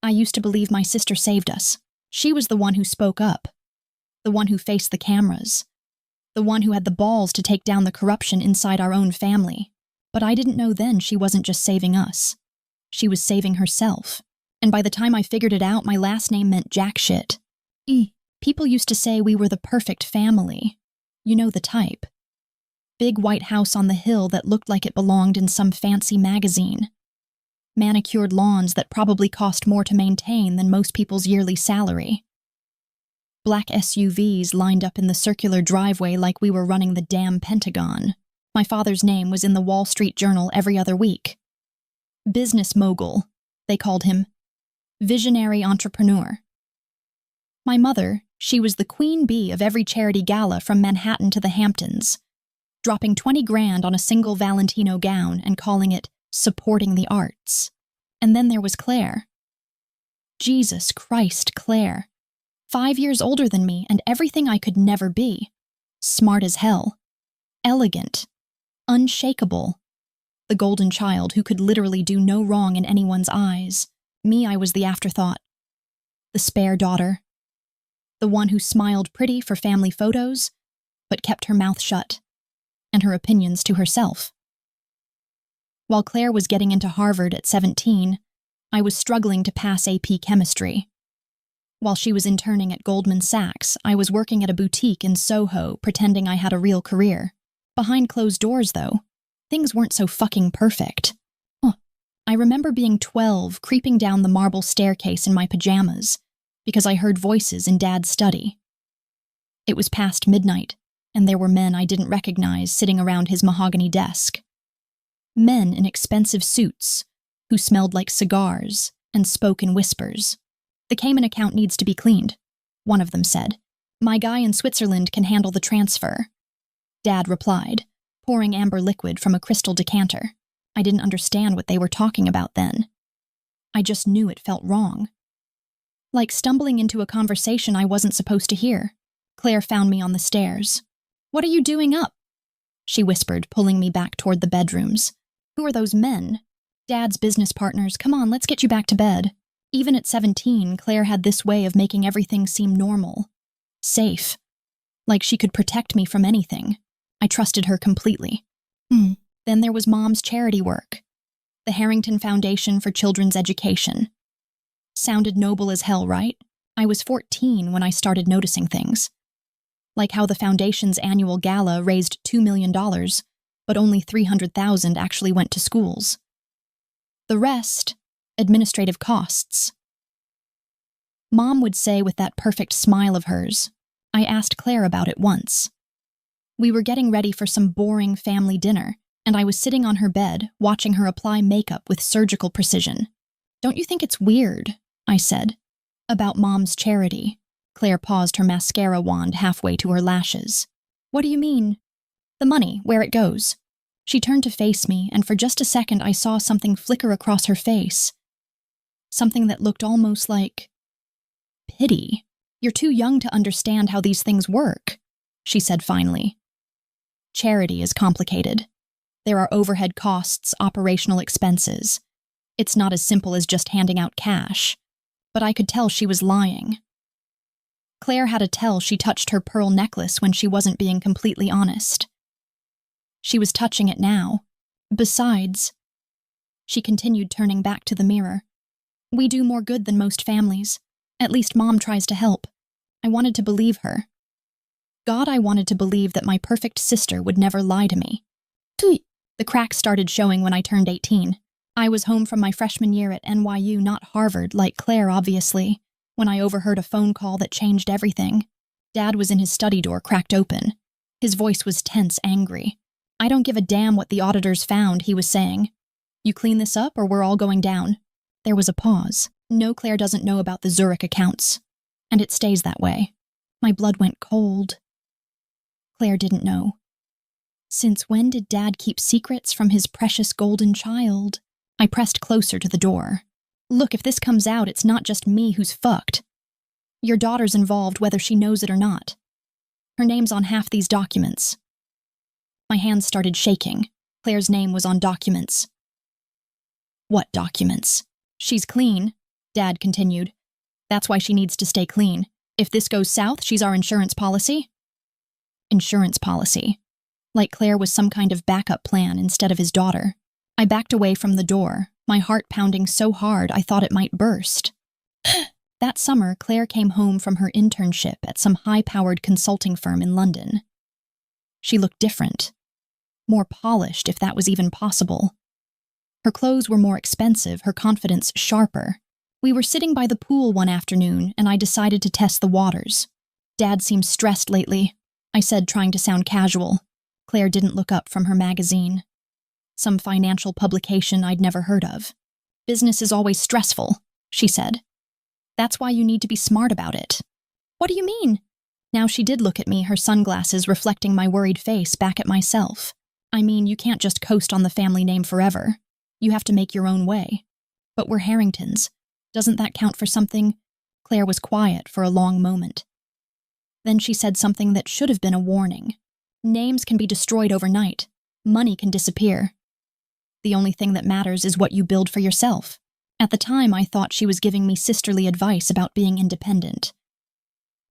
I used to believe my sister saved us. She was the one who spoke up, the one who faced the cameras, the one who had the balls to take down the corruption inside our own family. But I didn't know then she wasn't just saving us. She was saving herself. And by the time I figured it out, my last name meant jack shit. People used to say we were the perfect family. You know the type. Big white house on the hill that looked like it belonged in some fancy magazine. Manicured lawns that probably cost more to maintain than most people's yearly salary. Black SUVs lined up in the circular driveway like we were running the damn Pentagon. My father's name was in the Wall Street Journal every other week. Business mogul, they called him. Visionary entrepreneur. My mother, she was the queen bee of every charity gala from Manhattan to the Hamptons, dropping 20 grand on a single Valentino gown and calling it supporting the arts. And then there was Claire. Jesus Christ, Claire. 5 years older than me and everything I could never be. Smart as hell. Elegant. Unshakable. The golden child who could literally do no wrong in anyone's eyes. Me, I was the afterthought. The spare daughter. The one who smiled pretty for family photos, but kept her mouth shut, and her opinions to herself. While Claire was getting into Harvard at 17, I was struggling to pass AP chemistry. While she was interning at Goldman Sachs, I was working at a boutique in Soho, pretending I had a real career. Behind closed doors, though, things weren't so fucking perfect. I remember being 12, creeping down the marble staircase in my pajamas, because I heard voices in Dad's study. It was past midnight, and there were men I didn't recognize sitting around his mahogany desk. Men in expensive suits, who smelled like cigars and spoke in whispers. The Cayman account needs to be cleaned, one of them said. My guy in Switzerland can handle the transfer. Dad replied, pouring amber liquid from a crystal decanter. I didn't understand what they were talking about then. I just knew it felt wrong. Like stumbling into a conversation I wasn't supposed to hear. Claire found me on the stairs. What are you doing up? She whispered, pulling me back toward the bedrooms. Who are those men? Dad's business partners. Come on, let's get you back to bed. Even at 17, Claire had this way of making everything seem normal. Safe. Like she could protect me from anything. I trusted her completely. Then there was Mom's charity work. The Harrington Foundation for Children's Education. Sounded noble as hell, right? I was 14 when I started noticing things. Like how the foundation's annual gala raised $2 million, but only $300,000 actually went to schools. The rest, administrative costs. Mom would say with that perfect smile of hers, I asked Claire about it once. We were getting ready for some boring family dinner, and I was sitting on her bed, watching her apply makeup with surgical precision. Don't you think it's weird, I said, about Mom's charity? Claire paused her mascara wand halfway to her lashes. What do you mean? The money, where it goes. She turned to face me, and for just a second I saw something flicker across her face. Something that looked almost like pity. You're too young to understand how these things work, she said finally. Charity is complicated. There are overhead costs, operational expenses. It's not as simple as just handing out cash. But I could tell she was lying. Claire had to tell she touched her pearl necklace when she wasn't being completely honest. She was touching it now. Besides, she continued, turning back to the mirror. We do more good than most families. At least Mom tries to help. I wanted to believe her. God, I wanted to believe that my perfect sister would never lie to me. The cracks started showing when I turned 18. I was home from my freshman year at NYU, not Harvard, like Claire, obviously, when I overheard a phone call that changed everything. Dad was in his study door, cracked open. His voice was tense, angry. I don't give a damn what the auditors found, he was saying. You clean this up or we're all going down. There was a pause. No, Claire doesn't know about the Zurich accounts. And it stays that way. My blood went cold. Claire didn't know. Since when did Dad keep secrets from his precious golden child? I pressed closer to the door. Look, if this comes out, it's not just me who's fucked. Your daughter's involved whether she knows it or not. Her name's on half these documents. My hands started shaking. Claire's name was on documents. What documents? She's clean. Dad continued. That's why she needs to stay clean. If this goes south, she's our insurance policy. Insurance policy. Like Claire was some kind of backup plan instead of his daughter. I backed away from the door, my heart pounding so hard I thought it might burst. That summer, Claire came home from her internship at some high-powered consulting firm in London. She looked different. More polished, if that was even possible. Her clothes were more expensive, her confidence sharper. We were sitting by the pool one afternoon, and I decided to test the waters. Dad seems stressed lately, I said, trying to sound casual. Claire didn't look up from her magazine. Some financial publication I'd never heard of. Business is always stressful, she said. That's why you need to be smart about it. What do you mean? Now she did look at me, her sunglasses reflecting my worried face back at myself. I mean, you can't just coast on the family name forever. You have to make your own way. But we're Harringtons. Doesn't that count for something? Claire was quiet for a long moment. Then she said something that should have been a warning. Names can be destroyed overnight. Money can disappear. The only thing that matters is what you build for yourself. At the time, I thought she was giving me sisterly advice about being independent.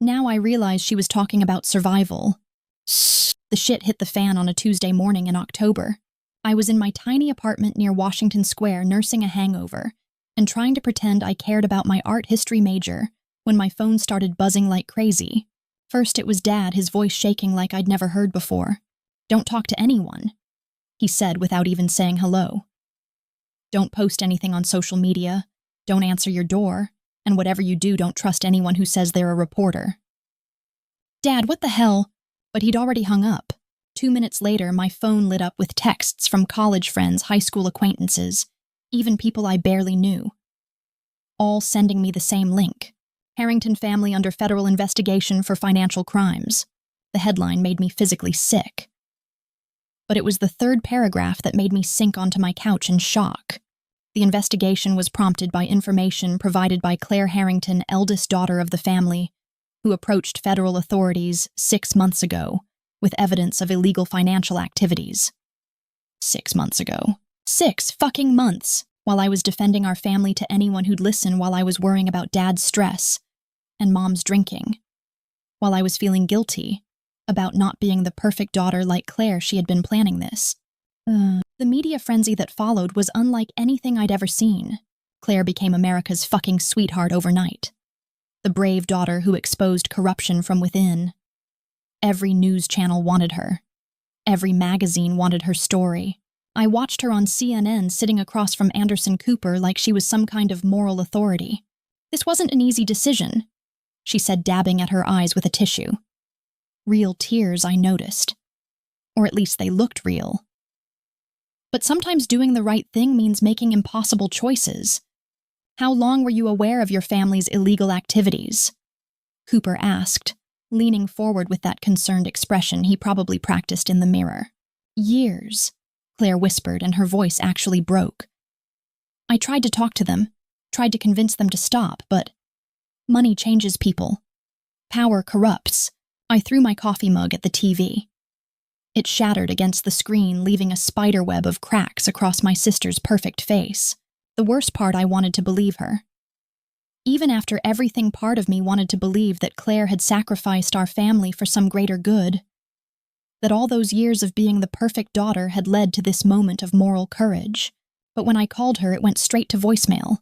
Now I realize she was talking about survival. The shit hit the fan on a Tuesday morning in October. I was in my tiny apartment near Washington Square nursing a hangover and trying to pretend I cared about my art history major when my phone started buzzing like crazy. First it was Dad, his voice shaking like I'd never heard before. Don't talk to anyone, he said without even saying hello. Don't post anything on social media, don't answer your door, and whatever you do, don't trust anyone who says they're a reporter. Dad, what the hell? But he'd already hung up. 2 minutes later, my phone lit up with texts from college friends, high school acquaintances, even people I barely knew. All sending me the same link. Harrington family under federal investigation for financial crimes. The headline made me physically sick. But it was the third paragraph that made me sink onto my couch in shock. The investigation was prompted by information provided by Claire Harrington, eldest daughter of the family, who approached federal authorities 6 months ago with evidence of illegal financial activities. 6 months ago. 6 fucking months, while I was defending our family to anyone who'd listen, while I was worrying about Dad's stress and Mom's drinking, while I was feeling guilty about not being the perfect daughter like Claire. She had been planning this. The media frenzy that followed was unlike anything I'd ever seen. Claire became America's fucking sweetheart overnight. The brave daughter who exposed corruption from within. Every news channel wanted her. Every magazine wanted her story. I watched her on CNN sitting across from Anderson Cooper like she was some kind of moral authority. This wasn't an easy decision, she said, dabbing at her eyes with a tissue. Real tears, I noticed. Or at least they looked real. But sometimes doing the right thing means making impossible choices. How long were you aware of your family's illegal activities? Cooper asked, leaning forward with that concerned expression he probably practiced in the mirror. Years, Claire whispered, and her voice actually broke. I tried to talk to them, tried to convince them to stop, but money changes people. Power corrupts. I threw my coffee mug at the TV. It shattered against the screen, leaving a spiderweb of cracks across my sister's perfect face. The worst part, I wanted to believe her. Even after everything, part of me wanted to believe that Claire had sacrificed our family for some greater good. That all those years of being the perfect daughter had led to this moment of moral courage. But when I called her, it went straight to voicemail.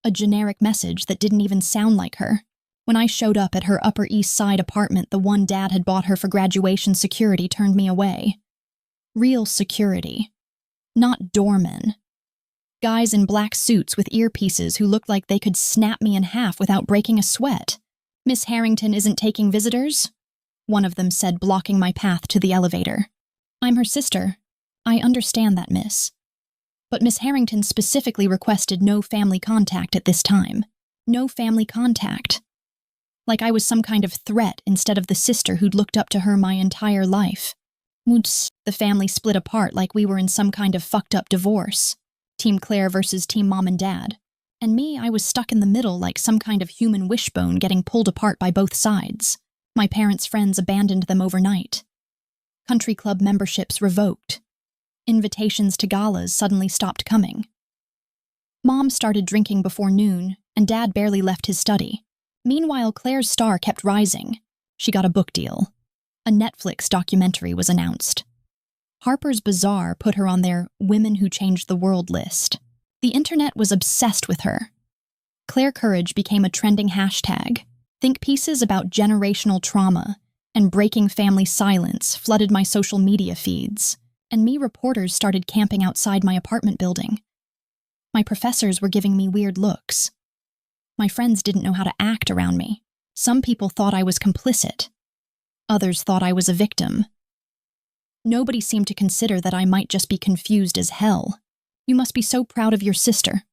A generic message that didn't even sound like her. When I showed up at her Upper East Side apartment, the one Dad had bought her for graduation, security turned me away. Real security. Not doormen. Guys in black suits with earpieces who looked like they could snap me in half without breaking a sweat. Miss Harrington isn't taking visitors? One of them said, blocking my path to the elevator. I'm her sister. I understand that, miss. But Miss Harrington specifically requested no family contact at this time. No family contact. Like I was some kind of threat instead of the sister who'd looked up to her my entire life. The family split apart like we were in some kind of fucked up divorce. Team Claire versus Team Mom and Dad. And me, I was stuck in the middle like some kind of human wishbone getting pulled apart by both sides. My parents' friends abandoned them overnight. Country club memberships revoked. Invitations to galas suddenly stopped coming. Mom started drinking before noon, and Dad barely left his study. Meanwhile, Claire's star kept rising. She got a book deal. A Netflix documentary was announced. Harper's Bazaar put her on their Women Who Changed the World list. The internet was obsessed with her. Claire Courage became a trending hashtag. Think pieces about generational trauma and breaking family silence flooded my social media feeds, and me reporters started camping outside my apartment building. My professors were giving me weird looks. My friends didn't know how to act around me. Some people thought I was complicit. Others thought I was a victim. Nobody seemed to consider that I might just be confused as hell. "You must be so proud of your sister,"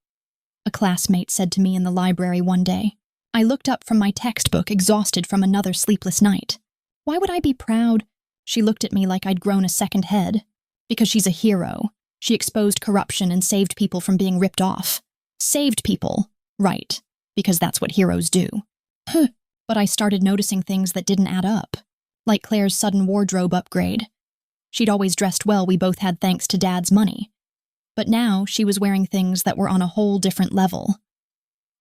a classmate said to me in the library one day. I looked up from my textbook, exhausted from another sleepless night. "Why would I be proud?" She looked at me like I'd grown a second head. "Because she's a hero. She exposed corruption and saved people from being ripped off." Saved people. Right. Because that's what heroes do. But I started noticing things that didn't add up. Like Claire's sudden wardrobe upgrade. She'd always dressed well, we both had thanks to Dad's money. But now she was wearing things that were on a whole different level.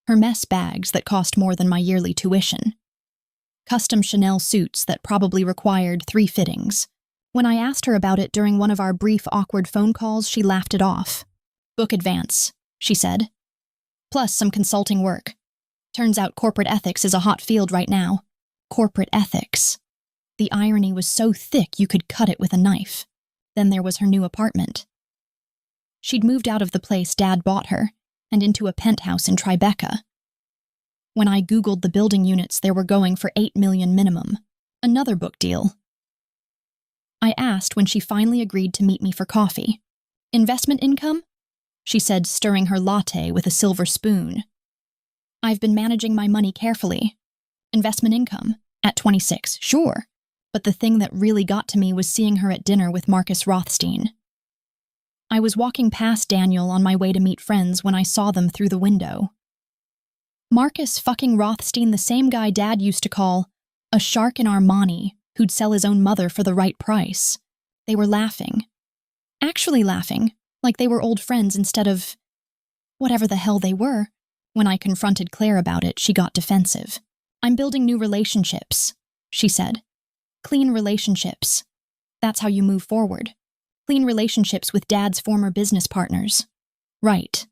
Her mess bags that cost more than my yearly tuition. Custom Chanel suits that probably required 3 fittings. When I asked her about it during one of our brief, awkward phone calls, she laughed it off. "Book advance," she said. "Plus some consulting work. Turns out corporate ethics is a hot field right now." Corporate ethics. The irony was so thick you could cut it with a knife. Then there was her new apartment. She'd moved out of the place Dad bought her, and into a penthouse in Tribeca. When I Googled the building units, they were going for $8 million minimum. Another book deal. I asked when she finally agreed to meet me for coffee. "Investment income?" she said, stirring her latte with a silver spoon. "I've been managing my money carefully. Investment income? At 26, sure. But the thing that really got to me was seeing her at dinner with Marcus Rothstein. I was walking past Daniel on my way to meet friends when I saw them through the window. Marcus fucking Rothstein, the same guy Dad used to call a shark in Armani who'd sell his own mother for the right price. They were laughing. Actually laughing, like they were old friends instead of whatever the hell they were. When I confronted Claire about it, she got defensive. "I'm building new relationships," she said. "Clean relationships. That's how you move forward. Clean relationships with Dad's former business partners." Right.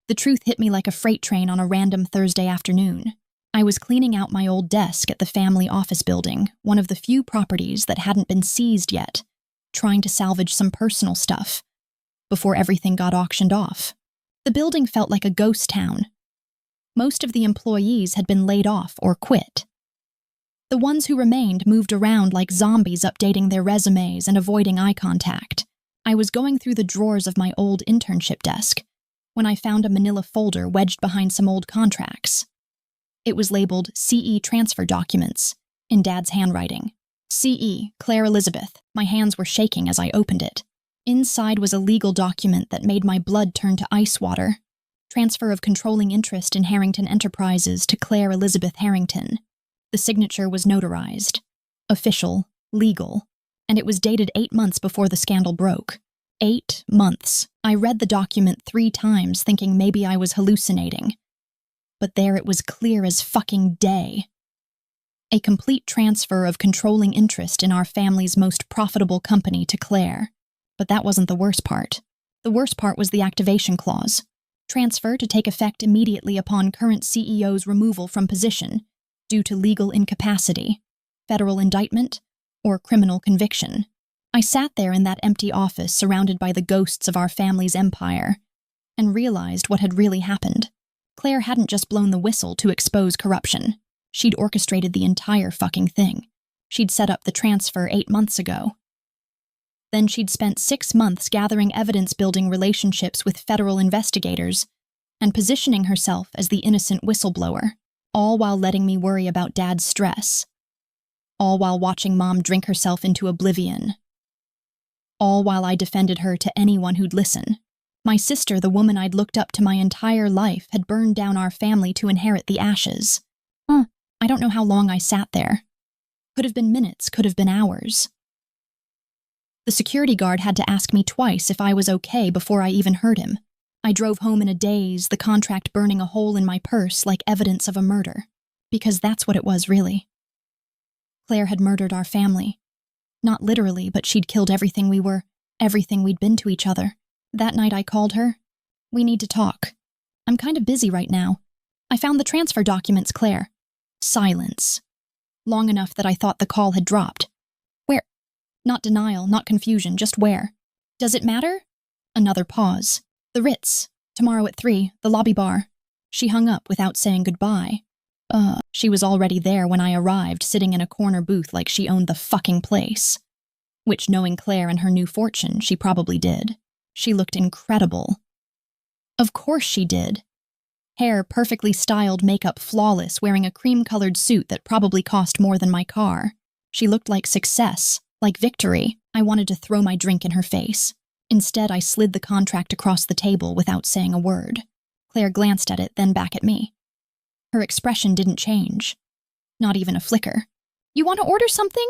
The truth hit me like a freight train on a random Thursday afternoon. I was cleaning out my old desk at the family office building, one of the few properties that hadn't been seized yet, trying to salvage some personal stuff, before everything got auctioned off. The building felt like a ghost town. Most of the employees had been laid off or quit. The ones who remained moved around like zombies, updating their resumes and avoiding eye contact. I was going through the drawers of my old internship desk when I found a manila folder wedged behind some old contracts. It was labeled CE Transfer Documents, in Dad's handwriting. CE, Claire Elizabeth. My hands were shaking as I opened it. Inside was a legal document that made my blood turn to ice water. Transfer of controlling interest in Harrington Enterprises to Claire Elizabeth Harrington. The signature was notarized. Official, legal, and it was dated 8 months before the scandal broke. 8 months. I read the document 3 times, thinking maybe I was hallucinating. But there it was, clear as fucking day. A complete transfer of controlling interest in our family's most profitable company to Claire. But that wasn't the worst part. The worst part was the activation clause. Transfer to take effect immediately upon current CEO's removal from position due to legal incapacity, federal indictment, or criminal conviction. I sat there in that empty office surrounded by the ghosts of our family's empire and realized what had really happened. Claire hadn't just blown the whistle to expose corruption. She'd orchestrated the entire fucking thing. She'd set up the transfer 8 months ago. Then she'd spent 6 months gathering evidence-building relationships with federal investigators and positioning herself as the innocent whistleblower, all while letting me worry about Dad's stress. All while watching Mom drink herself into oblivion. All while I defended her to anyone who'd listen. My sister, the woman I'd looked up to my entire life, had burned down our family to inherit the ashes. I don't know how long I sat there. Could have been minutes, could have been hours. The security guard had to ask me twice if I was okay before I even heard him. I drove home in a daze, the contract burning a hole in my purse like evidence of a murder. Because that's what it was, really. Claire had murdered our family. Not literally, but she'd killed everything we were, everything we'd been to each other. That night I called her. We need to talk. I'm kind of busy right now. I found the transfer documents, Claire. Silence. Long enough that I thought the call had dropped. Where? Not denial, not confusion, just where. Does it matter? Another pause. The Ritz. Tomorrow at 3, the lobby bar. She hung up without saying goodbye. She was already there when I arrived, sitting in a corner booth like she owned the fucking place. Which, knowing Claire and her new fortune, she probably did. She looked incredible. Of course she did. Hair perfectly styled, makeup flawless, wearing a cream-colored suit that probably cost more than my car. She looked like success, like victory. I wanted to throw my drink in her face. Instead, I slid the contract across the table without saying a word. Claire glanced at it, then back at me. Her expression didn't change. Not even a flicker. You want to order something?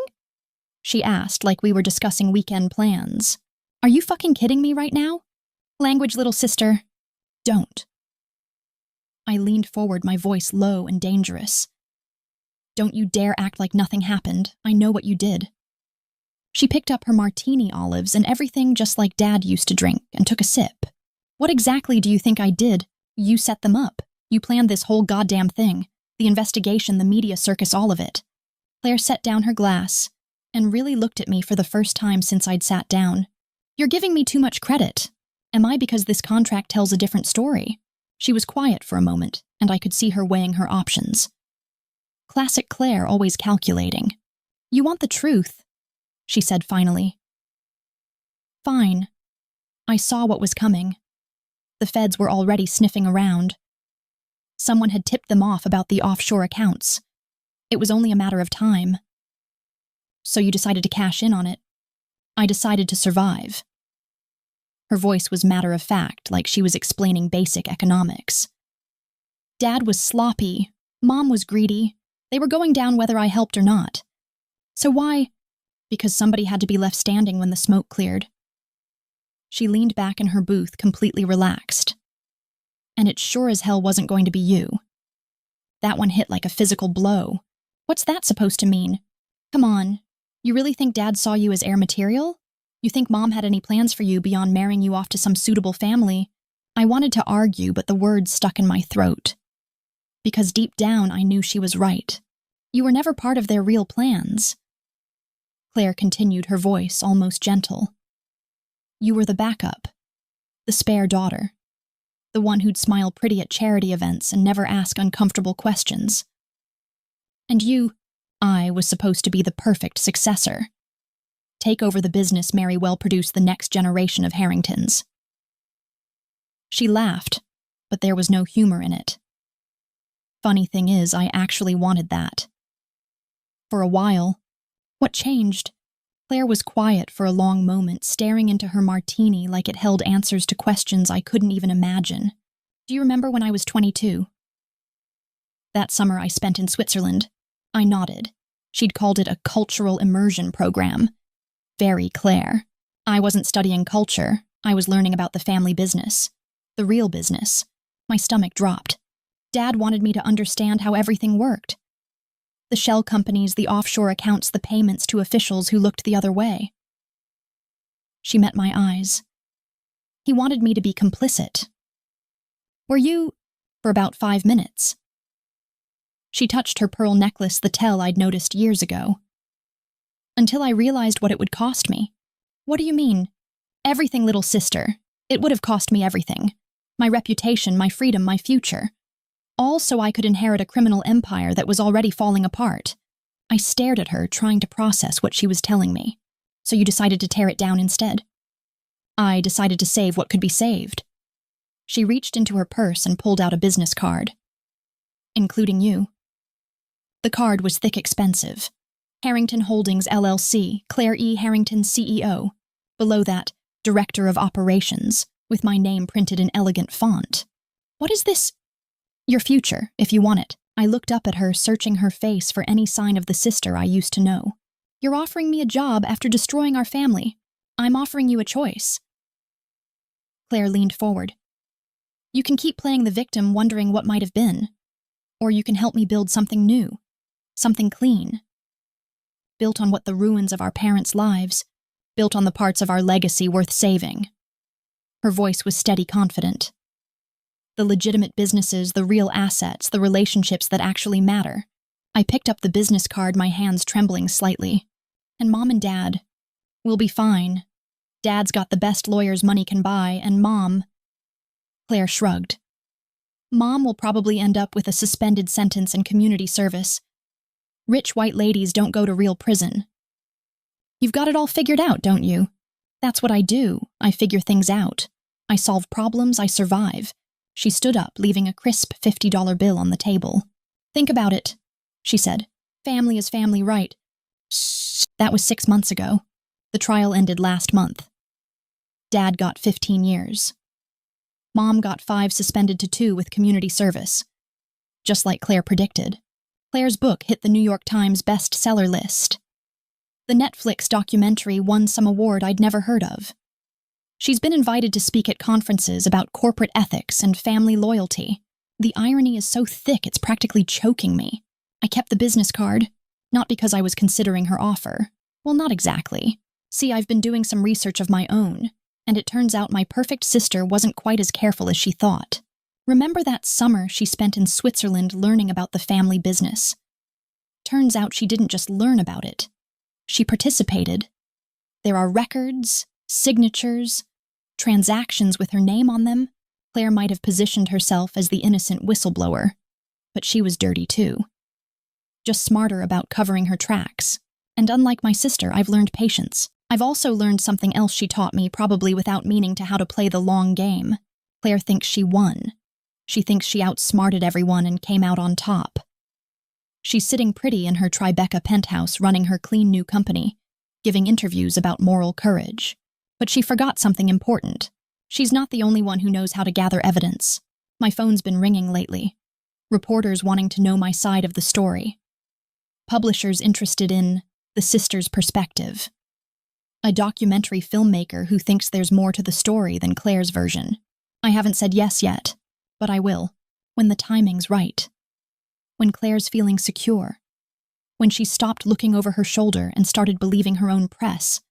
She asked, like we were discussing weekend plans. Are you fucking kidding me right now? Language, little sister. Don't. I leaned forward, my voice low and dangerous. Don't you dare act like nothing happened. I know what you did. She picked up her martini olives and everything just like Dad used to drink and took a sip. What exactly do you think I did? You set them up. You planned this whole goddamn thing. The investigation, the media circus, all of it. Claire set down her glass and really looked at me for the first time since I'd sat down. You're giving me too much credit. Am I, because this contract tells a different story? She was quiet for a moment, and I could see her weighing her options. Classic Claire, always calculating. You want the truth, she said finally. Fine. I saw what was coming. The feds were already sniffing around. Someone had tipped them off about the offshore accounts. It was only a matter of time. So you decided to cash in on it. I decided to survive. Her voice was matter-of-fact, like she was explaining basic economics. Dad was sloppy. Mom was greedy. They were going down whether I helped or not. So why? Because somebody had to be left standing when the smoke cleared. She leaned back in her booth, completely relaxed. And it sure as hell wasn't going to be you. That one hit like a physical blow. What's that supposed to mean? Come on. You really think Dad saw you as heir material? You think Mom had any plans for you beyond marrying you off to some suitable family? I wanted to argue, but the words stuck in my throat. Because deep down, I knew she was right. You were never part of their real plans. Claire continued, her voice almost gentle. You were the backup. The spare daughter. The one who'd smile pretty at charity events and never ask uncomfortable questions. And I was supposed to be the perfect successor. Take over the business, marry well, produce the next generation of Harringtons. She laughed, but there was no humor in it. Funny thing is, I actually wanted that. For a while. What changed? Claire was quiet for a long moment, staring into her martini like it held answers to questions I couldn't even imagine. Do you remember when I was 22? That summer I spent in Switzerland. I nodded. She'd called it a cultural immersion program. Very Claire. I wasn't studying culture. I was learning about the family business. The real business. My stomach dropped. Dad wanted me to understand how everything worked. The shell companies, the offshore accounts, the payments to officials who looked the other way. She met my eyes. He wanted me to be complicit. Were you? For about 5 minutes. She touched her pearl necklace, the tell I'd noticed years ago. Until I realized what it would cost me. What do you mean? Everything, little sister. It would have cost me everything. My reputation, my freedom, my future. All so I could inherit a criminal empire that was already falling apart. I stared at her, trying to process what she was telling me. So you decided to tear it down instead? I decided to save what could be saved. She reached into her purse and pulled out a business card. Including you. The card was thick, expensive. Harrington Holdings, LLC, Claire E. Harrington, CEO. Below that, Director of Operations, with my name printed in elegant font. What is this? Your future, if you want it. I looked up at her, searching her face for any sign of the sister I used to know. You're offering me a job after destroying our family. I'm offering you a choice. Claire leaned forward. You can keep playing the victim, wondering what might have been. Or you can help me build something new, something clean. Built on what the ruins of our parents' lives, built on the parts of our legacy worth saving. Her voice was steady, confident. The legitimate businesses, the real assets, the relationships that actually matter. I picked up the business card, my hands trembling slightly. And Mom and Dad, we'll be fine. Dad's got the best lawyers money can buy, and Mom... Claire shrugged. Mom will probably end up with a suspended sentence and community service. Rich white ladies don't go to real prison. You've got it all figured out, don't you? That's what I do. I figure things out. I solve problems, I survive. She stood up, leaving a crisp $50 bill on the table. Think about it, she said. Family is family, right? That was 6 months ago. The trial ended last month. Dad got 15 years. Mom got 5 suspended to 2 with community service. Just like Claire predicted. Claire's book hit the New York Times bestseller list. The Netflix documentary won some award I'd never heard of. She's been invited to speak at conferences about corporate ethics and family loyalty. The irony is so thick it's practically choking me. I kept the business card, not because I was considering her offer. Well, not exactly. See, I've been doing some research of my own, and it turns out my perfect sister wasn't quite as careful as she thought. Remember that summer she spent in Switzerland learning about the family business? Turns out she didn't just learn about it. She participated. There are records, signatures, transactions with her name on them. Claire might have positioned herself as the innocent whistleblower, but she was dirty too. Just smarter about covering her tracks. And unlike my sister, I've learned patience. I've also learned something else she taught me, probably without meaning, to how to play the long game. Claire thinks she won. She thinks she outsmarted everyone and came out on top. She's sitting pretty in her Tribeca penthouse running her clean new company, giving interviews about moral courage. But she forgot something important. She's not the only one who knows how to gather evidence. My phone's been ringing lately. Reporters wanting to know my side of the story. Publishers interested in the sister's perspective. A documentary filmmaker who thinks there's more to the story than Claire's version. I haven't said yes yet, but I will, when the timing's right. When Claire's feeling secure. When she stopped looking over her shoulder and started believing her own press.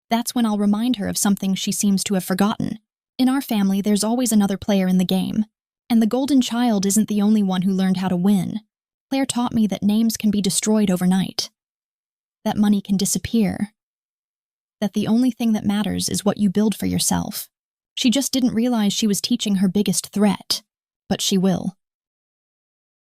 That's when I'll remind her of something she seems to have forgotten. In our family, there's always another player in the game. And the golden child isn't the only one who learned how to win. Claire taught me that names can be destroyed overnight. That money can disappear. That the only thing that matters is what you build for yourself. She just didn't realize she was teaching her biggest threat. But she will.